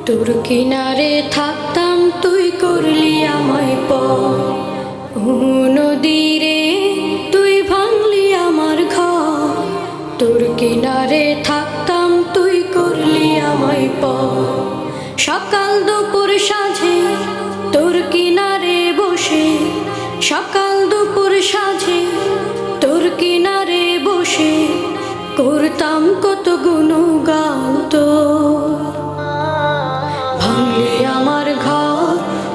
তোর কিনারে থাকতাম তুই করলি আমায় পর। নদীরে তুই ভাঙলি আমার ঘর। তোর কিনারে থাকতাম তুই করলি আমায় পর। সকাল দুপুর সাঁঝে তোর কিনারে বসে, সকাল দুপুর সাঁঝে তোর কিনারে বসে করতাম কত গুণগান তোর। ভাঙলি আমার ঘর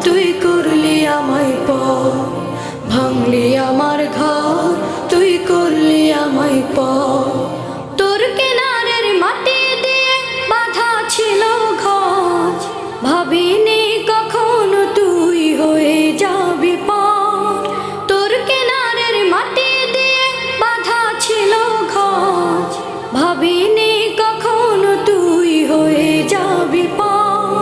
তুই করলি আমায় পর। ভাঙলি আমার ঘর তুই করলি আমায় পর। তোর কিনারের মাটি দিয়ে বাঁধা ছিল ঘর, ভাবিনি কখনো তুই হয়ে যাবি পর। তোর কিনারের মাটি দিয়ে বাঁধা ছিল ঘর, ভাবিনি কখনো তুই হয়ে যাবি পর।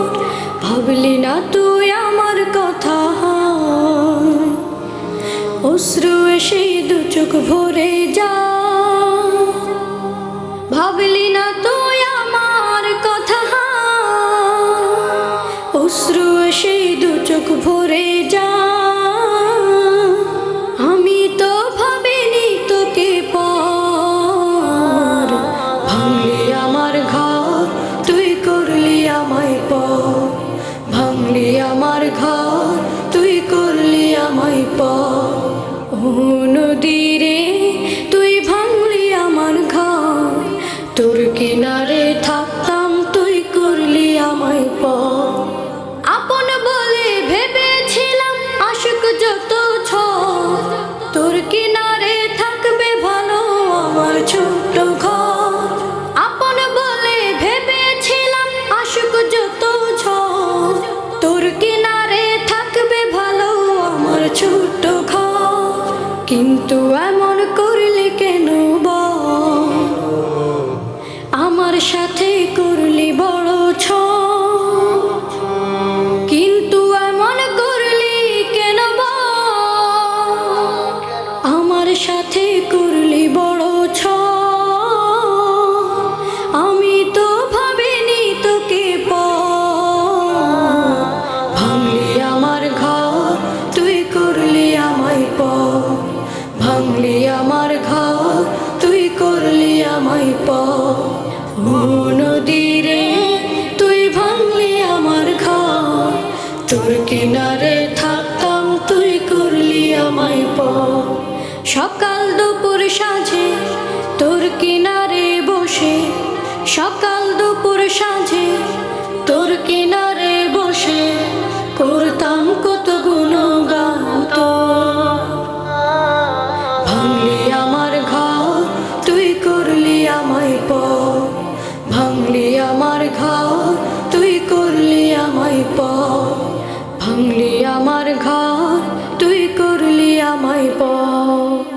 ভাবলি না তুই আমার কথা, অশ্রু এসে দু চোখ ভরে যা। ভাবলি না তুই আমার কথা, অশ্রু এসে দু চোখ ভরে যা। আমি তো ভাবিনি তোকে পর। ভাঙলি আমার ঘর তুই করলি আমায় পর। ভাঙলি আমার ঘর তুই করলি আমায় পর। নদীরে তুই ভাঙলি আমার ঘর। তোর কিনারে থাকতাম তুই করলি আমায় পর। আপন বলে ভেবেছিলাম আশুক যত ঝড়, তোর কিনারে থাকবে ভালো আমার ছোট্ট ঘর। আপন বলে ভেবেছিলাম আশুক যত ঝড়, তোর কিনারে থাকবে ভালো আমার ছোট্ট ঘর। কিন্তু এমন করলি কেন বল, আমার সাথে করলি বড় ছল। কিন্তু এমন করলি কেন বল, আমার সাথে করলি বড় ছল। আমি তো ভাবিনি তোকে পর। ভাঙলি আমার ঘর তুই করলি আমায় পর। ভাঙলি আমার ঘর তুই করলি আমায় পর। নদীরে তুই ভাঙলি আমার ঘর। তোর কিনারে থাকতাম তুই করলি আমায় পর। সকাল দুপুর সাঁঝে তোর কিনারে বসে, সকাল দুপুর সাঁঝে তোর কিনারে বসে করতাম কত গুণগান তোর। ভাঙলি আমার ঘর তুই করলি আমায় পর। ভাঙলি আমার ঘর তুই করলি আমায় পর। ভাঙলি আমার ঘর তুই করলি আমায় পর।